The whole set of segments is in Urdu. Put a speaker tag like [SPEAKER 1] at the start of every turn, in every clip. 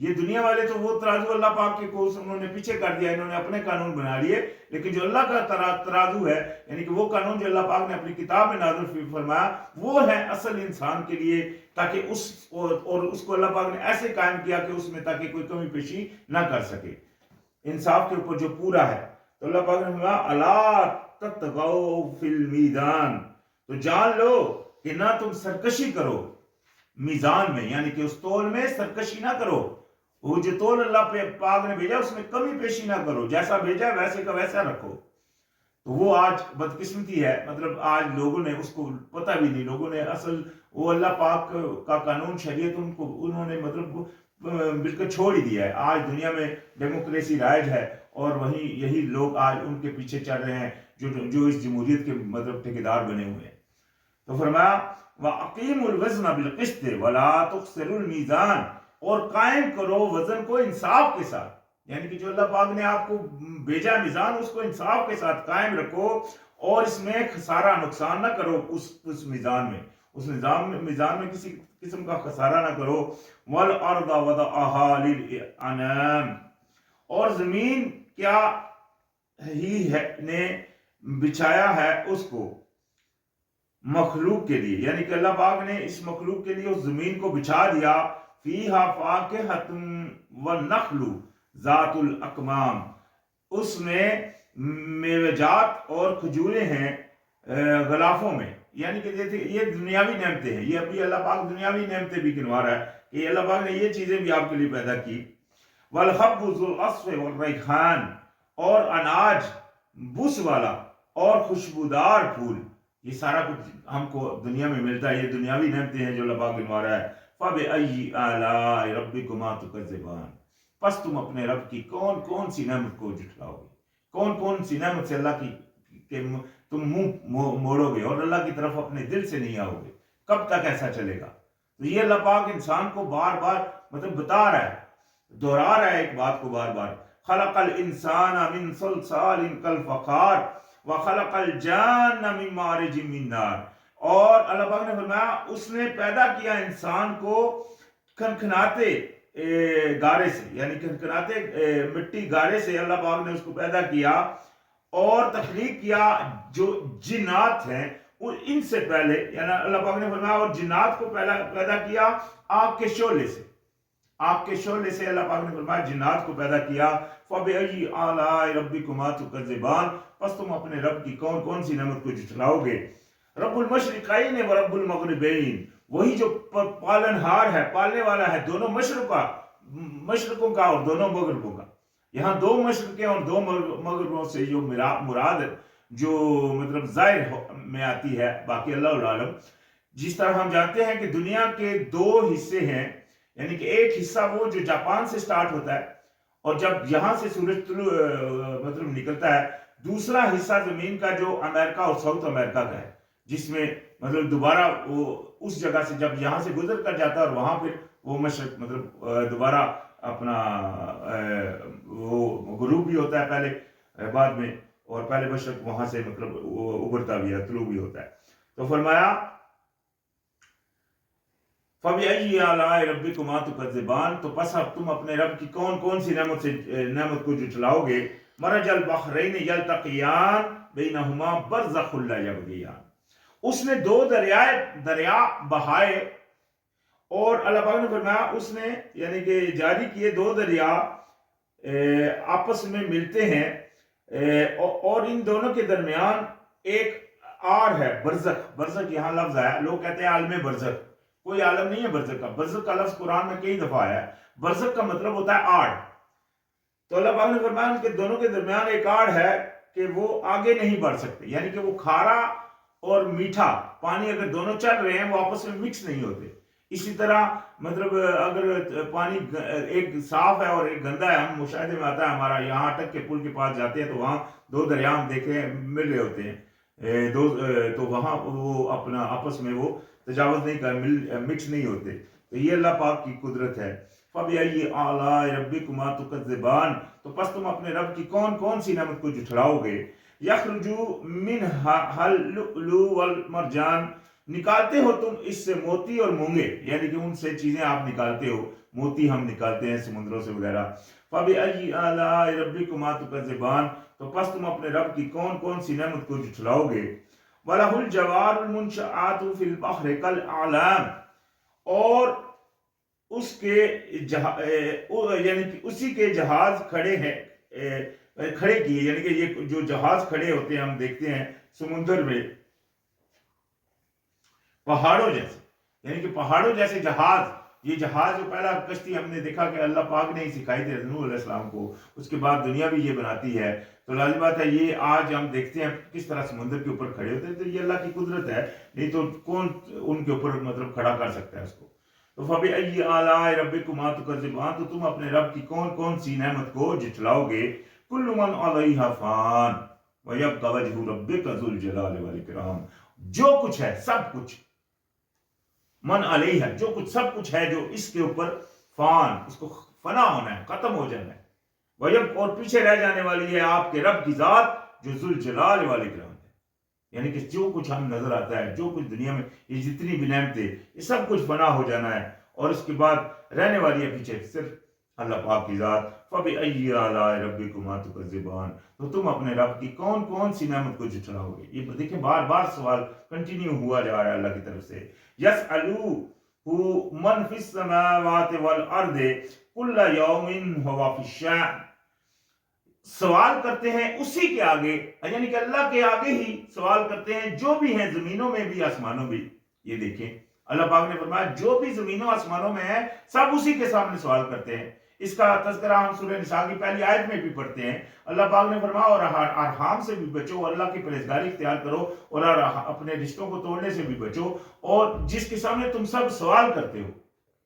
[SPEAKER 1] یہ دنیا والے تو وہ ترازو اللہ پاک کے کو انہوں نے پیچھے کر دیا، انہوں نے اپنے قانون بنا لیے، لیکن جو اللہ کا ترازو ہے، یعنی کہ وہ قانون جو اللہ پاک نے اپنی کتاب میں نازل فرمایا، وہ ہے اصل انسان کے لیے، تاکہ اور اس کو اللہ پاک نے ایسے قائم کیا کہ اس میں تاکہ کوئی کمی پیشی نہ کر سکے، انصاف کے اوپر جو پورا ہے۔ تو اللہ پاک نے فرمایا الا تطغوا فی المیزان، تو جان لو کہ نہ تم سرکشی کرو میزان میں، یعنی کہ اس تول میں سرکشی نہ کرو، وہ جو تول اللہ پاک نے بھیجا اس میں کمی پیشی نہ کرو، جیسا بھیجا ویسے کا ویسا رکھو۔ تو وہ آج بدقسمتی ہے، مطلب آج لوگوں نے اس کو پتہ بھی نہیں، لوگوں نے اصل وہ اللہ پاک کا قانون شریعت انہوں نے مطلب بالکل چھوڑ ہی دیا ہے۔ آج دنیا میں ڈیموکریسی رائج ہے، اور وہیں یہی لوگ آج ان کے پیچھے چل رہے ہیں جو اس جمہوریت کے مطلب ٹھیکیدار بنے ہوئے ہیں۔ تو فرمایا وَأَقِيمُوا الْوَزْنَ بِالْقِسْطِ وَلَا تُخْسِرُوا الْمِيزَانَ، اور قائم کرو وزن کو انصاف کے ساتھ، یعنی کہ جو اللہ پاک نے آپ کو بھیجا میزان اس کو انصاف کے ساتھ قائم رکھو، اور اس میں خسارہ نقصان نہ کرو، اس میزان میں، اس میزان میں کسی قسم کا خسارہ نہ کرو۔ وَالْأَرْضَ وَضَعَهَا لِلْأَنَامِ، اور زمین کیا ہی ہے نے بچھایا ہے اس کو مخلوق کے لیے، یعنی کہ اللہ پاک نے اس مخلوق کے لیے اس زمین کو بچھا دیا۔ فیہا فاکہۃ والنخل ذات الاکمام، اس میں میوہ جات اور کھجوریں ہیں غلافوں میں، یعنی کہ یہ دنیاوی نعمتیں ہیں، یہ ابھی اللہ پاک دنیاوی نعمتیں بھی گنوا رہا ہے کہ اللہ پاک نے یہ چیزیں بھی آپ کے لیے پیدا کی۔ والحب ذو العصف والریحان، اور اناج بوس والا اور خوشبودار پھول، یہ سارا کچھ ہم کو دنیا میں ملتا ہے، یہ دنیاوی نعمتیں ہیں جو اللہ پاک گنوا رہا ہے۔ فَبِأَيِّ آلَاءِ رَبِّكُمَا تُكَذِّبَانِ، پس تم اپنے رب کی کون کون سی نعمت کو جھٹلاؤ گے، کون کون سی نعمت سے اللہ کی تم منہ موڑو گے اور اللہ کی طرف اپنے دل سے نہیں آؤ گے، کب تک ایسا چلے گا؟ تو یہ اللہ پاک انسان کو بار بار مطلب بتا رہا ہے، دہرا رہا ہے ایک بات کو بار بار۔ خلق الانسان من صلصال کالفخار وخلق الجان من مارج من نار، اور اللہ پاک نے فرمایا اس نے پیدا کیا انسان کو کھنکھناتے گارے سے، یعنی کھنکھناتے مٹی گارے سے اللہ پاک نے اس کو پیدا کیا، اور تخلیق کیا جو جنات ہیں ان سے پہلے، یعنی اللہ پاک نے فرمایا اور جنات کو پیدا کیا آگ کے شعلے سے، آگ کے شعلے سے اللہ پاک نے فرمایا جنات کو پیدا کیا۔ فَبِأَيِّ آلَاءِ رَبِّكُمَا تُكَذِّبَانِ، پس تم اپنے رب کی کون کون سی نعمت کو جھٹلاؤ گے۔ رب المشرقین و رب المغربین، وہی جو پالنہار ہے، پالنے والا ہے دونوں مشرقوں کا اور دونوں مغربوں کا۔ یہاں دو مشرقیں اور دو مغربوں سے جو مراد جو مطلب ظاہر میں آتی ہے، باقی اللہ عالم۔ جس طرح ہم جانتے ہیں کہ دنیا کے دو حصے ہیں، یعنی کہ ایک حصہ وہ جو جاپان سے سٹارٹ ہوتا ہے اور جب یہاں سے سورج طلوع مطلب نکلتا ہے، دوسرا حصہ زمین کا جو امریکہ اور ساؤتھ امریکہ کا ہے، جس میں مطلب دوبارہ وہ اس جگہ سے جب یہاں سے گزر کر جاتا ہے اور وہاں پھر وہ مشرق مطلب دوبارہ اپنا وہ غروب بھی ہوتا ہے پہلے بعد میں، اور پہلے مشرق وہاں سے مطلب ابھرتا بھی ہے، طلوع بھی ہوتا ہے۔ تو فرمایا فَبِأَيِّ آلَاءِ رَبِّكُمَا تُكَذِّبَانِ، تو پس اب تم اپنے رب کی کون کون سی نعمت کو جھٹلاؤ گے۔ مَرَجَ الْبَحْرَيْنِ يَلْتَقِيَانِ بَيْنَهُمَا بَرْزَخٌ لَا يَبْغِيَانِ، اس نے دو دریا بہائے، اور اللہ پاک نے فرمایا اس نے یعنی کہ جاری کیے دو دریا آپس میں ملتے ہیں، اور ان دونوں کے درمیان ایک آر ہے، برزخ یہاں لفظ ہے، لوگ کہتے ہیں عالم برزخ، کوئی عالم نہیں ہے برزخ کا، برزخ کا لفظ قرآن میں کئی دفعہ آیا ہے، برزخ کا مطلب ہوتا ہے آڑ۔ تو اللہ پاک نے فرمایا ان کے دونوں کے درمیان ایک آڑ ہے کہ وہ آگے نہیں بڑھ سکتے، یعنی کہ وہ کھارا اور میٹھا پانی اگر دونوں چل رہے ہیں وہ آپس میں مکس نہیں ہوتے۔ اسی طرح مطلب اگر پانی ایک صاف ہے اور ایک گندا ہے، ہم مشاہدے میں آتا ہے ہمارا، یہاں اٹک کے پل کے پاس جاتے ہیں تو وہاں دو دریا ہم دیکھے مل رہے ہوتے ہیں، تو وہاں وہ اپنا آپس میں وہ تجاوز نہیں کر مکس نہیں ہوتے۔ تو یہ اللہ پاک کی قدرت ہے۔ فَبِأَيِّ آلَاءِ رَبِّكُمَا تُكَذِّبَانِ، تو پس تم اپنے رب کی کون کون سی نعمت کو جھٹلاؤ گے۔ يَخْرُجُ مِنْهَا اللُّؤْلُؤُ وَالْمَرْجَانُ نکالتے ہو تم اس سے موتی اور مونگے، یعنی کہ ان سے چیزیں آپ نکالتے ہو، موتی ہم نکالتے ہیں سمندروں سے وغیرہ. فَبِأَيِّ آلَاءِ رَبِّكُمَا تُكَذِّبَانِ، تو پس تم اپنے رب کی کون کون سی نعمت کو جھٹلاؤ گے. وَلَهُ الْجَوَارُ الْمُنشَآتُ فِي الْبَحْرِ كَالْأَعْلَامِ، اور اس کے یعنی کہ اسی کے جہاز کھڑے ہیں، کھڑے کیے، یعنی کہ یہ جو جہاز کھڑے ہوتے ہیں ہم دیکھتے ہیں سمندر میں پہاڑوں جیسے، یعنی کہ پہاڑوں جیسے جہاز. یہ جہاز جو پہلا کشتی ہم نے دیکھا کہ اللہ پاک نے ہی سکھائی تھی نوح علیہ السلام کو، اس کے بعد دنیا بھی یہ بناتی ہے. تو لازم بات ہے یہ آج ہم دیکھتے ہیں کس طرح سمندر کے اوپر کھڑے ہوتے ہیں، تو یہ اللہ کی قدرت ہے، نہیں تو کون ان کے اوپر مطلب کھڑا کر سکتا ہے اس کو. تو فَبِأَيِّ آلَاءِ رَبِّكُمَا تُكَذِّبَانِ، تو تم اپنے رب کی کون کون سی نعمت کو جھٹلاؤ گے. كُلُّ مَنْ عَلَيْهَا فَانٍ وَيَبْقَى وَجْهُ رَبِّكَ ذُو الْجَلَالِ وَالْإِكْرَامِ، جو کچھ ہے سب کچھ، من علیہ ہے جو کچھ سب کچھ ہے جو اس کے اوپر، فان اس کو فنا ہونا ہے، ختم ہو جانا ہے. وَيَبْقَى، اور پیچھے رہ جانے والی ہے آپ کے رب کی ذات جو ذو الجلال والاکرام ہے. یعنی کہ جو کچھ ہم نظر آتا ہے، جو کچھ دنیا میں یہ جتنی بھی نعمتیں، یہ سب کچھ فنا ہو جانا ہے، اور اس کے بعد رہنے والی ہے پیچھے صرف اللہ پاک کی ذات. فَبِأَيِّ آلَاءِ رَبِّكُمَا تُكَذِّبَانِ، تو تم اپنے رب کی کون کون سی نعمت کو جھٹلاؤ گے. یہ دیکھیں بار بار سوال کنٹینیو ہوا جا رہا ہے اللہ کی طرف سے. يَسْأَلُوهُ مَنْ فِي السَّمَاوَاتِ وَالْأَرْضِ كُلَّ يَوْمٍ هُوَ فِي الشَّأْنِ، سوال کرتے ہیں اسی کے آگے، یعنی کہ اللہ کے آگے ہی سوال کرتے ہیں جو بھی ہیں زمینوں میں بھی آسمانوں میں. یہ دیکھیں اللہ پاک نے فرمایا جو بھی زمینوں آسمانوں میں ہے سب اسی کے سامنے سوال کرتے ہیں. اس کا تذکرہ ہم سورہ نساء کی پہلی آیت میں بھی پڑھتے ہیں. اللہ پاک نے فرمایا اور ارحام سے بھی بچو، اللہ کی پرہیزگاری اختیار کرو، اور اپنے رشتوں کو توڑنے سے بھی بچو، اور جس کے سامنے تم سب سوال کرتے ہو.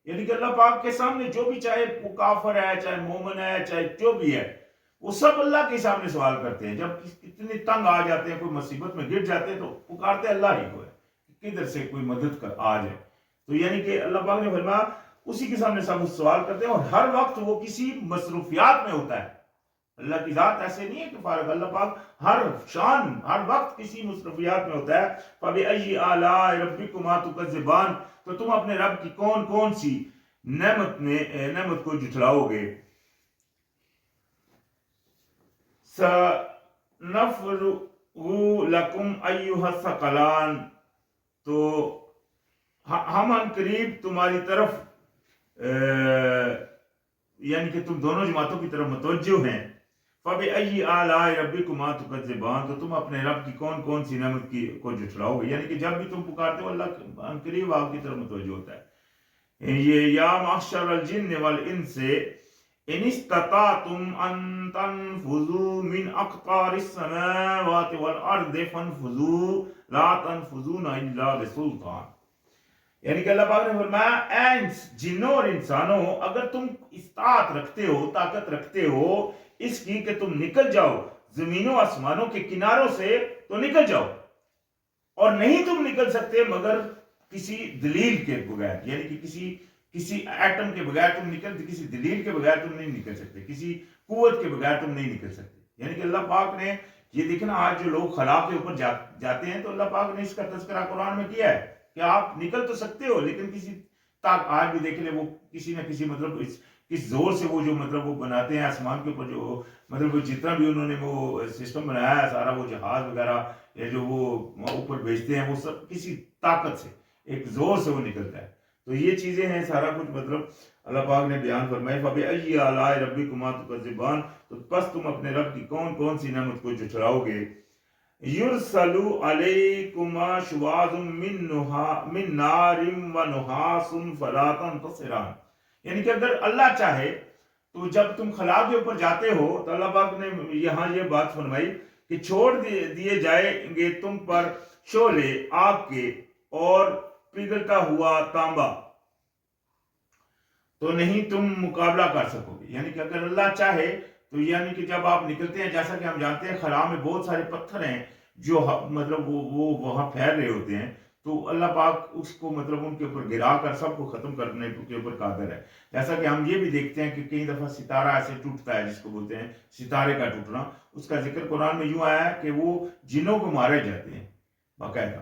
[SPEAKER 1] یعنی کہ اللہ پاک کے سامنے جو بھی، چاہے وہ کافر ہے، چاہے مومن ہے، چاہے جو بھی ہے، وہ سب اللہ کے سامنے سوال کرتے ہیں. جب اتنے تنگ آ جاتے ہیں، کوئی مصیبت میں گر جاتے ہیں، تو پکارتے اللہ ہی کو ہے کدھر سے کوئی مدد کر آ جائے. تو یعنی کہ اللہ پاک نے فرمایا اسی کے سامنے سب سوال کرتے ہیں، اور ہر وقت وہ کسی مصروفیات میں ہوتا ہے. اللہ کی ذات ایسے نہیں ہے کہ فارغ، اللہ پاک ہر شان ہر وقت کسی مصروفیات میں ہوتا ہے. فَبِأَيِّ آلَاءِ رَبِّكُمَا تُكَذِّبَانِ، تو تم اپنے رب کی کون کون سی نعمت کو جھٹلاؤ گے. سَنَفْرُغُ لَكُمْ أَيُّهَا الثَّقَلَانِ، تو ہم ان قریب تمہاری طرف یعنی کہ تم دونوں جماعتوں کی طرف متوجہ ہیں. فَبِأَيِّ آلَاءِ رَبِّكُمَا تُكَذِّبَانِ، تو تم اپنے رب کی کون کون سی نعمت کو جھٹلاؤ گے. یعنی کہ جب بھی تم پکارتے ہو اللہ ان قریب آپ کی طرف متوجہ ہوتا ہے. یہ یا معشر الجن والانس ان استطعتم ان تنفذوا من اقطار السماوات والارض فانفذوا لا تنفذون الا بسلطان. یعنی کہ اللہ پاک نے فرمایا اے جنوں اور انسانوں، اگر تم استطاعت رکھتے ہو، طاقت رکھتے ہو اس کی کہ تم نکل جاؤ زمینوں آسمانوں کے کناروں سے، تو نکل جاؤ. اور نہیں تم نکل سکتے مگر کسی دلیل کے بغیر، یعنی کہ کسی ایٹم کے بغیر تم کسی دلیل کے بغیر تم نہیں نکل سکتے، کسی قوت کے بغیر تم نہیں نکل سکتے. یعنی کہ اللہ پاک نے یہ دیکھنا، آج جو لوگ خلا کے اوپر جاتے ہیں تو اللہ پاک نے اس کا تذکرہ قرآن میں کیا ہے کہ آپ نکل تو سکتے ہو، لیکن کسی آج بھی دیکھ لیں وہ کسی نہ کسی مطلب کس زور سے وہ جو مطلب وہ بناتے ہیں آسمان کے اوپر، جو مطلب جتنا بھی انہوں نے وہ سسٹم بنایا ہے سارا، وہ جہاز وغیرہ یا جو وہ اوپر بھیجتے ہیں، وہ سب کسی طاقت سے ایک زور سے وہ نکلتا ہے. تو یہ چیزیں ہیں سارا کچھ مطلب اللہ پاک نے بیان فرمائے. فَبِأَيِّ آلَاءِ رَبِّكُمَا تُكَذِّبَانِ، تو پس تم اپنے رب کی کون کون سی نعمت کو جھٹلاؤ گے. يُرْسَلُ عَلَيْكُمَا شُوَاظٌ مِّن نَارٍ وَنُحَاسٌ فَلَا تَنتَصِرَانِ. یعنی کہ اگر اللہ چاہے تو جب تم خلا کے اوپر جاتے ہو تو اللہ پاک نے یہاں یہ بات فرمائی کہ چھوڑ دیے جائیں گے تم پر شعلے آگ کے اور پگھلتا ہوا تانبا، تو نہیں تم مقابلہ کر سکو گے. یعنی کہ اگر اللہ چاہے تو یعنی کہ جب آپ نکلتے ہیں، جیسا کہ ہم جانتے ہیں خلا میں بہت سارے پتھر ہیں جو مطلب وہ وہاں پھیل رہے ہوتے ہیں، تو اللہ پاک اس کو مطلب ان کے اوپر گرا کر سب کو ختم کرنے کے اوپر قادر ہے. جیسا کہ ہم یہ بھی دیکھتے ہیں کہ کئی دفعہ ستارہ ایسے ٹوٹتا ہے جس کو بولتے ہیں ستارے کا ٹوٹنا. اس کا ذکر قرآن میں یوں آیا ہے کہ وہ جنوں کو مارے جاتے ہیں باقاعدہ.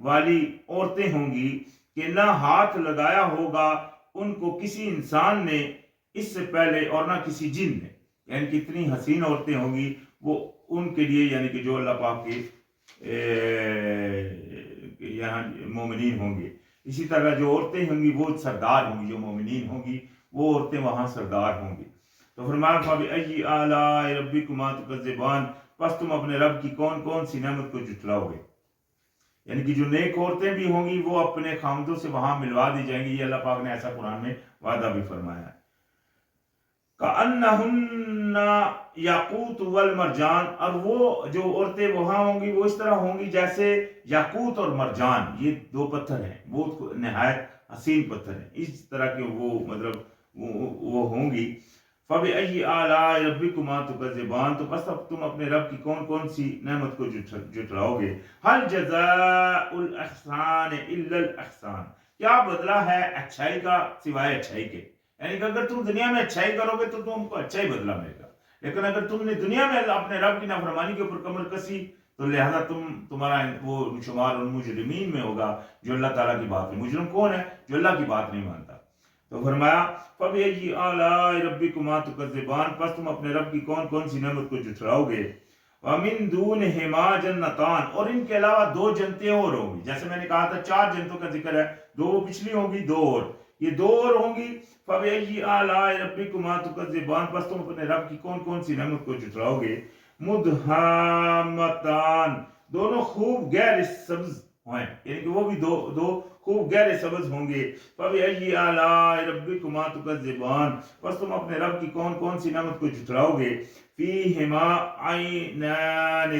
[SPEAKER 1] والی عورتیں ہوں گی کہ نہ ہاتھ لگایا ہوگا ان کو کسی انسان نے اس سے پہلے اور نہ کسی جن نے. یعنی کہ اتنی حسین عورتیں ہوں گی وہ ان کے لیے، یعنی کہ جو اللہ پاک کے یہاں مومنین ہوں گے. اسی طرح جو عورتیں ہوں گی وہ سردار ہوں گی، جو مومنین ہوں گی وہ عورتیں وہاں سردار ہوں گی. تو فرمایا فَبِأَيِّ آلَاءِ رَبِّكُمَا تُكَذِّبَانِ، پس تم اپنے رب کی کون کون سی نعمت کو جھٹلاؤ گے. یعنی کہ جو نیک عورتیں بھی ہوں گی وہ اپنے خامدوں سے وہاں ملوا دی جائیں گی. یہ اللہ پاک نے ایسا قرآن میں وعدہ بھی فرمایا ہے. كَأَنَّهُنَّ یاقوت والمرجان، اور وہ جو عورتیں وہاں ہوں گی وہ اس طرح ہوں گی جیسے یاقوت اور مرجان، یہ دو پتھر ہیں، وہ نہایت حسین پتھر ہیں، اس طرح کے وہ مطلب وہ ہوں گی. فَبِأَيِّ آلَاءِ رَبِّكُمَا تُكَذِّبَانِ، تو بس اب تم اپنے رب کی کون کون سی نعمت کو جھٹلاؤ گے. هَلْ جَزَاءُ الْإِحْسَانِ إِلَّا الْإِحْسَانُ، کیا بدلہ ہے اچھائی کا سوائے اچھائی کے. یعنی کہ اگر تم دنیا میں اچھائی کرو گے تو تم کو اچھا ہی بدلہ ملے گا، لیکن اگر تم نے دنیا میں اپنے رب کی نافرمانی کے اوپر کمر کسی تو لہذا تمہارا وہ شمار ان مجرمین میں ہوگا جو اللہ تعالیٰ کی بات میں. مجرم کون ہے؟ جو اللہ کی بات نہیں مانتا. تو فرمایا فَبِأَيِّ آلَاءِ رَبِّكُمَا تُكَذِّبَانِ، پس تم اپنے رب کی کون کون سی نعمت کو جھٹلاؤ گے. وَمِن دُونِهِمَا جَنَّتَانِ، اور ان کے علاوہ دو جنتیں اور ہوں گی. جیسے میں نے کہا تھا 4 جنتوں کا ذکر ہے، 2 پچھلی ہوں گی، 2 اور یہ 2 اور ہوں گی. فَبِأَيِّ آلَاءِ رَبِّكُمَا تُكَذِّبَانِ، پس تم اپنے رب کی کون کون سی نعمت کو جھٹلاؤ گے. مُدْحَامَّتَانِ، دونوں خوب گہرے سبز ہیں، یعنی کہ وہ بھی دو خوب گہرے سبز ہوں گے. فَبِأَيِّ آلَاءِ رَبِّكُمَا تُكَذِّبَانِ، پس تم اپنے رب کی کون کون سی نعمت کو جھٹلاؤ گے. فِيهِمَا عَيْنَانِ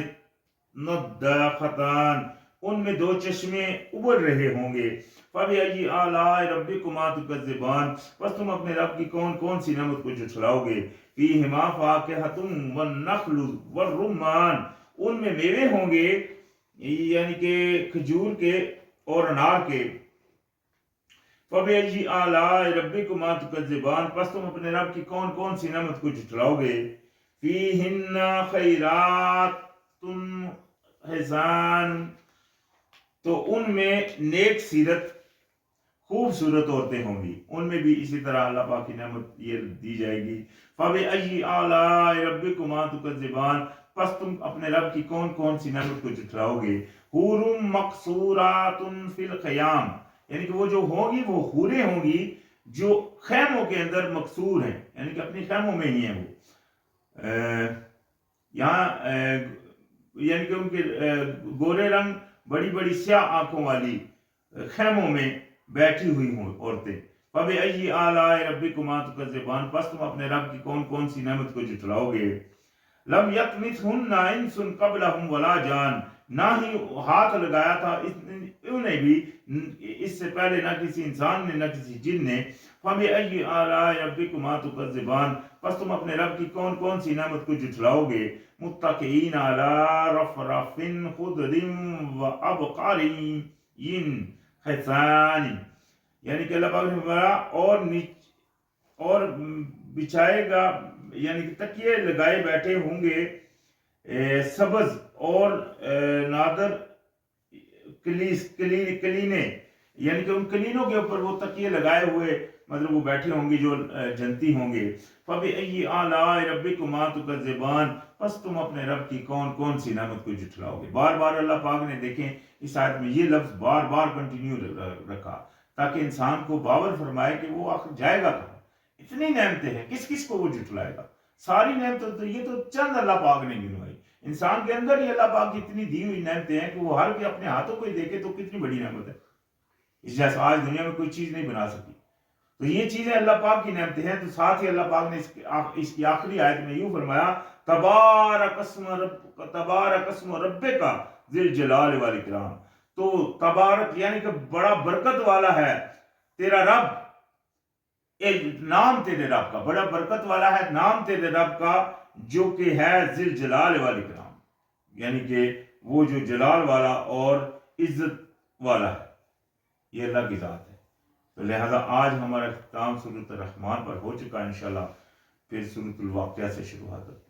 [SPEAKER 1] نَضَّاخَتَانِ، ان میں 2 چشمے ابل رہے ہوں گے. فَبِأَيِّ آلَاءِ رَبِّكُمَا تُكَذِّبَانِ، پس تم اپنے رب کی کون کون سی نعمت کو جھٹلاؤ گے. فِيهِمَا فَاكِهَةٌ وَالنَّخْلُ وَالرُّمَّانُ، ان میں میوے ہوں گے یعنی کہ کھجور کے اور انار کے. فَبِأَيِّ آلَاءِ رَبِّكُمَا تُكَذِّبَانِ، پس تم اپنے رب کی کون کون سی نعمت کو جھٹلاؤ گے. فِيهِنَّ خَيْرَاتٌ حِسَانٌ، تو ان میں نیک سیرت خوبصورت عورتیں ہوں گی، ان میں بھی اسی طرح اللہ پاک کی نعمت یہ دی جائے گی. فَبِأَيِّ آلَاءِ رَبِّكُمَا تُكَذِّبَانِ، پس تم اپنے رب کی کون کون سی نعمت کو جھٹلاؤ گے. حُورٌ مَقْصُورَاتٌ فِي الْخِيَامِ، یعنی کہ وہ جو ہوں گی وہ حوریں ہوں گی جو خیموں کے اندر مقصور ہیں، یعنی کہ اپنی خیموں میں ہی ہیں. وہ یہاں یعنی کہ ان کے گورے رنگ، بڑی بڑی سیاہ آنکھوں والی خیموں میں بیٹھی ہوئی ہوں عورتیں. فَبِأَيِّ آلَاءِ رَبِّكُمَا تُكَذِّبَانِ، پس تم اپنے رب کی کون کون سی نعمت کو جھٹلاؤ گے. لَمْ يَطْمِثْهُنَّ إِنسٌ قَبْلَهُمْ وَلَا جَانٌ، نہ ہی ہاتھ لگایا تھا انہیں بھی اس سے پہلے نہ کسی انسان نے نہ کسی جن نے. فَبِأَيِّ آلَاءِ رَبِّكُمَا تُكَذِّبَانِ، پس تم اپنے رب کی کون کون سی نعمت کو جھٹلاؤ گے. مُتَّكِئِينَ عَلَىٰ رَفْرَفٍ خُضْرٍ وَأَبْقَرِيٍّ حِسَانٍ، یعنی کہ اللہ پاک نے فرمایا اور بچھائے گا، یعنی کہ تکیے لگائے بیٹھے ہوں گے سبز اور نادر کلینے، یعنی کہ ان کلینوں کے اوپر وہ تکیے لگائے ہوئے مطلب وہ بیٹھے ہوں گے جو جنتی ہوں گے. فَبِأَيِّ آلَاءِ رَبِّكُمَا تُكَذِّبَانِ، پس تم اپنے رب کی کون کون سی نعمت کو جھٹلاؤ گے. بار بار اللہ پاک نے دیکھیں اس آیت میں یہ لفظ بار بار کنٹینیو رکھا تاکہ انسان کو باور فرمائے کہ وہ آخر جائے گا کہاں. اتنی نعمتیں ہیں، کس کس کو وہ جھٹلائے گا. ساری نعمتیں تو یہ تو چند اللہ پاک نے گنوائی. انسان کے اندر ہی اللہ پاک کی اتنی دی ہوئی نعمتیں ہیں کہ وہ ہر کے اپنے ہاتھوں کو ہی دیکھے تو کتنی بڑی نعمت ہے. اس جیسا آج دنیا میں کوئی چیز نہیں بنا سکی. تو یہ چیزیں اللہ پاک کی نعمتیں ہیں. تو ساتھ ہی اللہ پاک نے اس کی آخری آیت میں یوں فرمایا تبارک اسم ربک ذی الجلال والاکرام. تو تبارک یعنی کہ بڑا برکت والا ہے تیرا رب، نام تیرے رب کا بڑا برکت والا ہے، نام تیرے رب کا جو کہ ہے ذی الجلال والاکرام، یعنی کہ وہ جو جلال والا اور عزت والا ہے، یہ اللہ کی ذات ہے. تو لہذا آج ہمارا اختتام سورۃ الرحمن پر ہو چکا ہے. انشاءاللہ پھر سورۃ الواقعہ سے شروعات ہوگی.